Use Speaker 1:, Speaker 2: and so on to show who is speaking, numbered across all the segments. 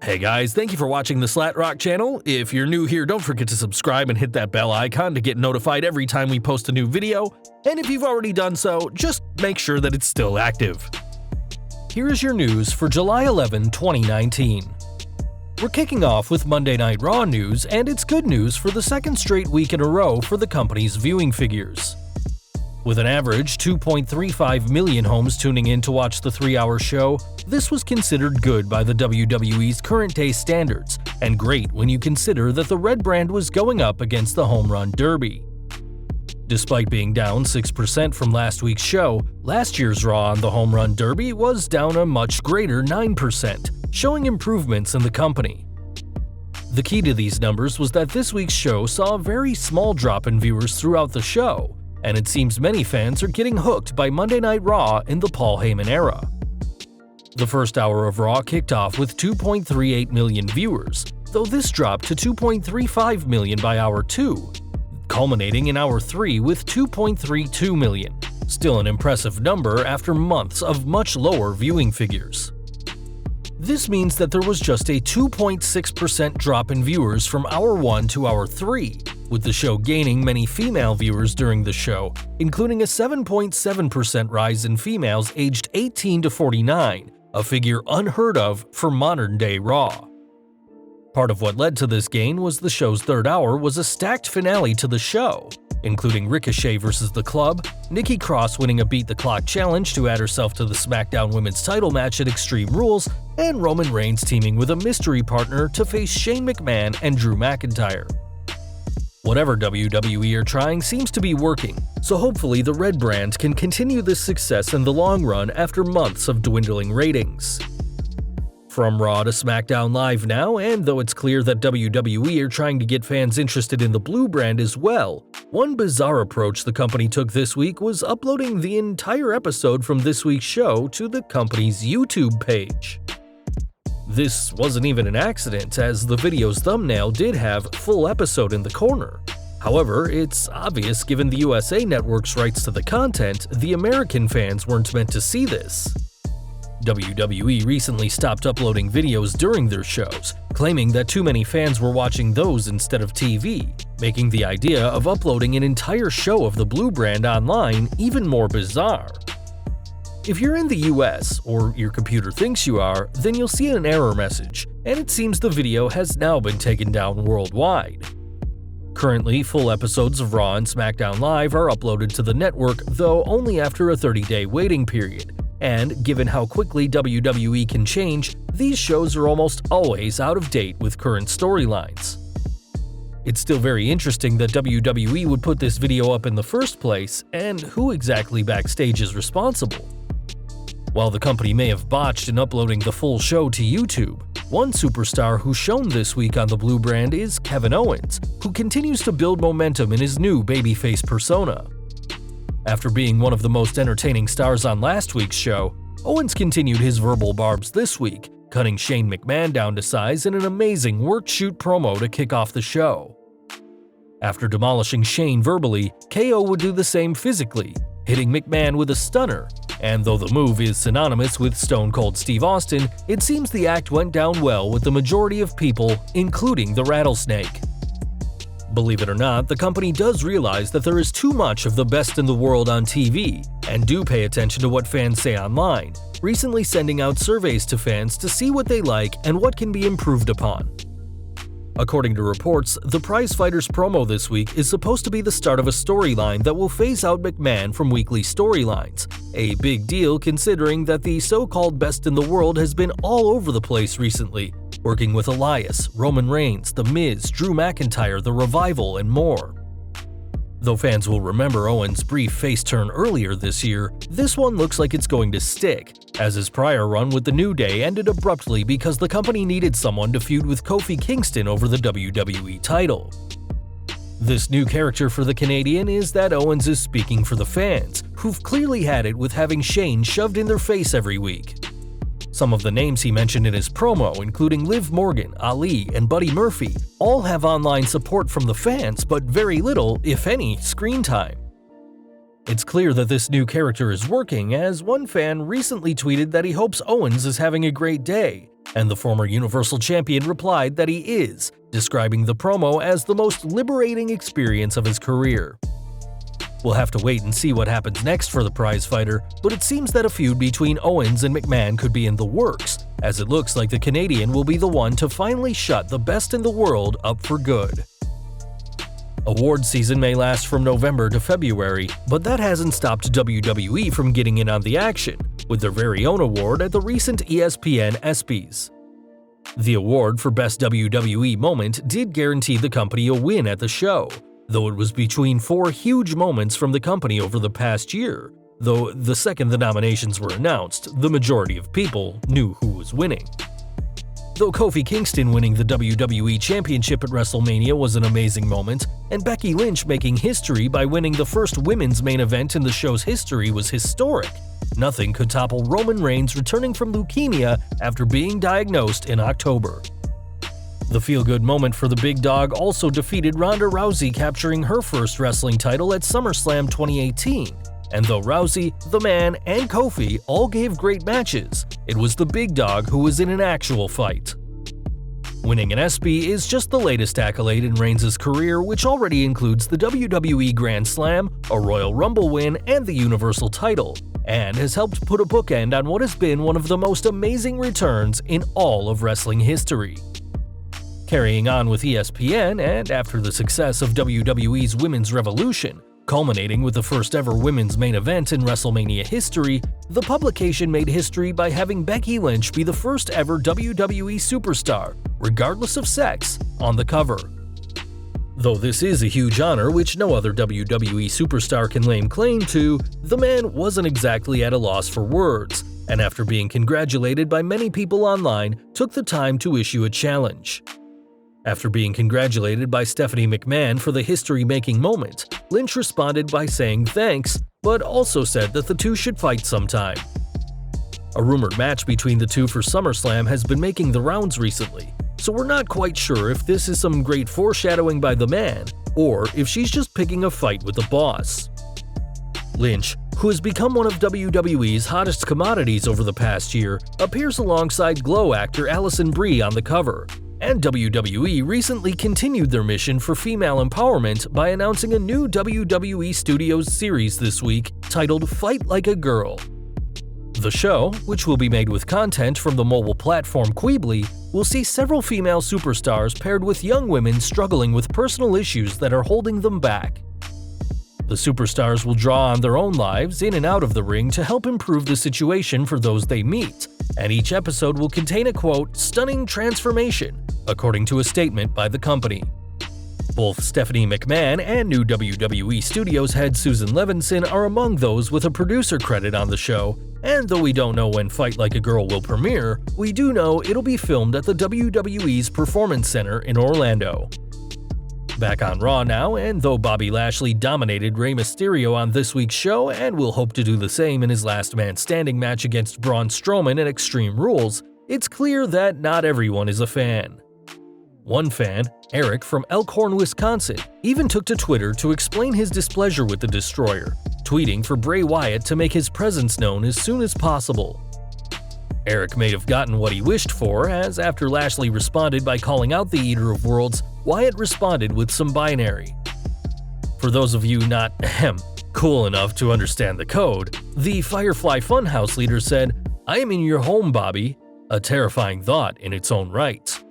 Speaker 1: Hey guys, thank you for watching the Slat Rock channel. If you're new here, don't forget to subscribe and hit that bell icon to get notified every time we post a new video. And if you've already done so, just make sure that it's still active. Here is your news for July 11, 2019. We're kicking off with Monday Night Raw news, and it's good news for the second straight week in a row for the company's viewing figures. With an average 2.35 million homes tuning in to watch the 3-hour show, this was considered good by the WWE's current-day standards, and great when you consider that the Red brand was going up against the Home Run Derby. Despite being down 6% from last week's show, last year's Raw on the Home Run Derby was down a much greater 9%, showing improvements in the company. The key to these numbers was that this week's show saw a very small drop in viewers throughout the show, and it seems many fans are getting hooked by Monday Night Raw in the Paul Heyman era. The first hour of Raw kicked off with 2.38 million viewers, though this dropped to 2.35 million by hour 2, culminating in hour 3 with 2.32 million, still an impressive number after months of much lower viewing figures. This means that there was just a 2.6% drop in viewers from hour 1 to hour 3, with the show gaining many female viewers during the show, including a 7.7% rise in females aged 18 to 49, a figure unheard of for modern-day Raw. Part of what led to this gain was the show's third hour was a stacked finale to the show, including Ricochet vs. The Club, Nikki Cross winning a Beat the Clock challenge to add herself to the SmackDown Women's title match at Extreme Rules, and Roman Reigns teaming with a mystery partner to face Shane McMahon and Drew McIntyre. Whatever WWE are trying seems to be working, so hopefully the Red brand can continue this success in the long run after months of dwindling ratings. From Raw to SmackDown Live now, and though it's clear that WWE are trying to get fans interested in the Blue brand as well, one bizarre approach the company took this week was uploading the entire episode from this week's show to the company's YouTube page. This wasn't even an accident, as the video's thumbnail did have "full episode" in the corner. However, it's obvious given the USA Network's rights to the content, the American fans weren't meant to see this. WWE recently stopped uploading videos during their shows, claiming that too many fans were watching those instead of TV, making the idea of uploading an entire show of the Blue brand online even more bizarre. If you're in the US, or your computer thinks you are, then you'll see an error message, and it seems the video has now been taken down worldwide. Currently, full episodes of Raw and SmackDown Live are uploaded to the network, though only after a 30-day waiting period, and given how quickly WWE can change, these shows are almost always out of date with current storylines. It's still very interesting that WWE would put this video up in the first place, and who exactly backstage is responsible. While the company may have botched in uploading the full show to YouTube, one superstar who's shown this week on the Blue brand is Kevin Owens, who continues to build momentum in his new babyface persona. After being one of the most entertaining stars on last week's show, Owens continued his verbal barbs this week, cutting Shane McMahon down to size in an amazing work-shoot promo to kick off the show. After demolishing Shane verbally, KO would do the same physically, hitting McMahon with a stunner, and though the move is synonymous with Stone Cold Steve Austin, it seems the act went down well with the majority of people, including the Rattlesnake. Believe it or not, the company does realize that there is too much of the best in the world on TV, and do pay attention to what fans say online, recently sending out surveys to fans to see what they like and what can be improved upon. According to reports, the Prizefighter's promo this week is supposed to be the start of a storyline that will phase out McMahon from weekly storylines, a big deal considering that the so-called best in the world has been all over the place recently, working with Elias, Roman Reigns, The Miz, Drew McIntyre, The Revival, and more. Though fans will remember Owens' brief face turn earlier this year, this one looks like it's going to stick, as his prior run with The New Day ended abruptly because the company needed someone to feud with Kofi Kingston over the WWE title. This new character for the Canadian is that Owens is speaking for the fans, who've clearly had it with having Shane shoved in their face every week. Some of the names he mentioned in his promo, including Liv Morgan, Ali, and Buddy Murphy, all have online support from the fans, but very little, if any, screen time. It's clear that this new character is working, as one fan recently tweeted that he hopes Owens is having a great day, and the former Universal Champion replied that he is, describing the promo as the most liberating experience of his career. We'll have to wait and see what happens next for the prizefighter, but it seems that a feud between Owens and McMahon could be in the works, as it looks like the Canadian will be the one to finally shut the best in the world up for good. Award season may last from November to February, but that hasn't stopped WWE from getting in on the action, with their very own award at the recent ESPN ESPYs. The award for Best WWE Moment did guarantee the company a win at the show, though it was between 4 huge moments from the company over the past year. Though the second the nominations were announced, the majority of people knew who was winning. Though Kofi Kingston winning the WWE Championship at WrestleMania was an amazing moment, and Becky Lynch making history by winning the first women's main event in the show's history was historic, nothing could topple Roman Reigns returning from leukemia after being diagnosed in October. The feel-good moment for the big dog also defeated Ronda Rousey, capturing her first wrestling title at SummerSlam 2018. And though Rousey, The Man, and Kofi all gave great matches, it was the big dog who was in an actual fight. Winning an ESPY is just the latest accolade in Reigns' career, which already includes the WWE Grand Slam, a Royal Rumble win, and the Universal title, and has helped put a bookend on what has been one of the most amazing returns in all of wrestling history. Carrying on with ESPN, and after the success of WWE's Women's Revolution, culminating with the first ever women's main event in WrestleMania history, the publication made history by having Becky Lynch be the first ever WWE superstar, regardless of sex, on the cover. Though this is a huge honor which no other WWE superstar can lay claim to, the man wasn't exactly at a loss for words, and after being congratulated by many people online, took the time to issue a challenge. After being congratulated by Stephanie McMahon for the history-making moment, Lynch responded by saying thanks, but also said that the two should fight sometime. A rumored match between the two for SummerSlam has been making the rounds recently, so we're not quite sure if this is some great foreshadowing by the man, or if she's just picking a fight with the boss. Lynch, who has become one of WWE's hottest commodities over the past year, appears alongside Glow actor Alison Brie on the cover. And WWE recently continued their mission for female empowerment by announcing a new WWE Studios series this week titled Fight Like a Girl. The show, which will be made with content from the mobile platform Queebly, will see several female superstars paired with young women struggling with personal issues that are holding them back. The superstars will draw on their own lives in and out of the ring to help improve the situation for those they meet, and each episode will contain a quote, "stunning transformation," according to a statement by the company. Both Stephanie McMahon and new WWE Studios head Susan Levinson are among those with a producer credit on the show, and though we don't know when Fight Like a Girl will premiere, we do know it'll be filmed at the WWE's Performance Center in Orlando. Back on Raw now, and though Bobby Lashley dominated Rey Mysterio on this week's show and will hope to do the same in his last man standing match against Braun Strowman at Extreme Rules, it's clear that not everyone is a fan. One fan, Eric from Elkhorn, Wisconsin, even took to Twitter to explain his displeasure with the Destroyer, tweeting for Bray Wyatt to make his presence known as soon as possible. Eric may have gotten what he wished for, as after Lashley responded by calling out the Eater of Worlds, Wyatt responded with some binary. For those of you not cool enough to understand the code, the Firefly Funhouse leader said, "I am in your home, Bobby," a terrifying thought in its own right.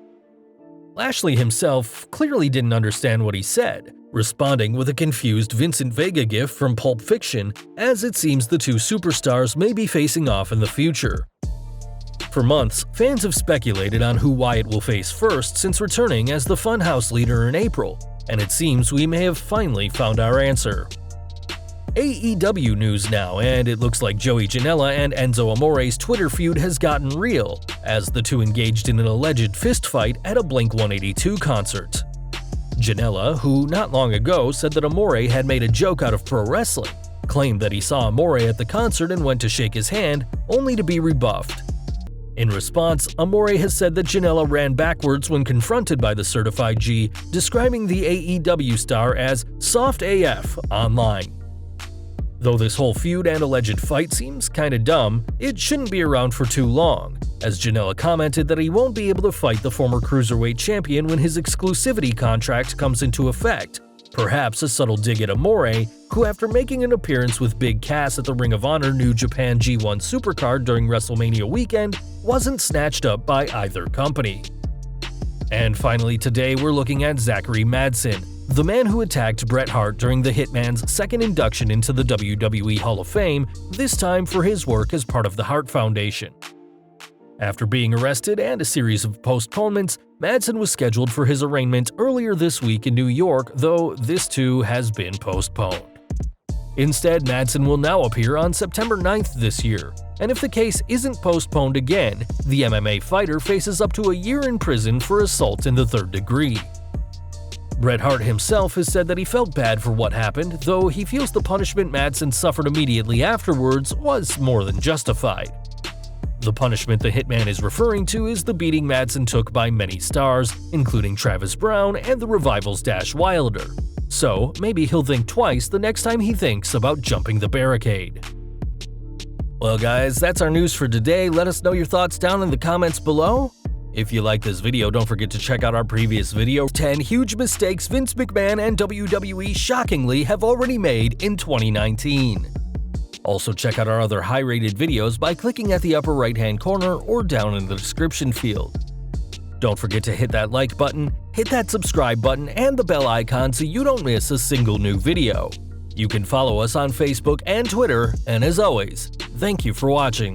Speaker 1: Lashley himself clearly didn't understand what he said, responding with a confused Vincent Vega gif from Pulp Fiction, as it seems the two superstars may be facing off in the future. For months, fans have speculated on who Wyatt will face first since returning as the Funhouse leader in April, and it seems we may have finally found our answer. AEW news now, and it looks like Joey Janela and Enzo Amore's Twitter feud has gotten real, as the two engaged in an alleged fistfight at a Blink-182 concert. Janela, who not long ago said that Amore had made a joke out of pro wrestling, claimed that he saw Amore at the concert and went to shake his hand, only to be rebuffed. In response, Amore has said that Janela ran backwards when confronted by the Certified G, describing the AEW star as soft AF online. Though this whole feud and alleged fight seems kinda dumb, it shouldn't be around for too long, as Janela commented that he won't be able to fight the former cruiserweight champion when his exclusivity contract comes into effect, perhaps a subtle dig at Amore, who after making an appearance with Big Cass at the Ring of Honor New Japan G1 Supercard during WrestleMania weekend, wasn't snatched up by either company. And finally today we're looking at Zachary Madsen, the man who attacked Bret Hart during the Hitman's second induction into the WWE Hall of Fame, this time for his work as part of the Hart Foundation. After being arrested and a series of postponements, Madsen was scheduled for his arraignment earlier this week in New York, though this too has been postponed. Instead, Madsen will now appear on September 9th this year, and if the case isn't postponed again, the MMA fighter faces up to a year in prison for assault in the third degree. Bret Hart himself has said that he felt bad for what happened, though he feels the punishment Madsen suffered immediately afterwards was more than justified. The punishment the Hitman is referring to is the beating Madsen took by many stars, including Travis Brown and the Revival's Dash Wilder. So maybe he'll think twice the next time he thinks about jumping the barricade. Well guys, that's our news for today. Let us know your thoughts down in the comments below. If you like this video, don't forget to check out our previous video, 10 huge mistakes Vince McMahon and WWE shockingly have already made in 2019. Also check out our other high-rated videos by clicking at the upper right-hand corner or down in the description field. Don't forget to hit that like button, hit that subscribe button, and the bell icon so you don't miss a single new video. You can follow us on Facebook and Twitter, and as always, thank you for watching.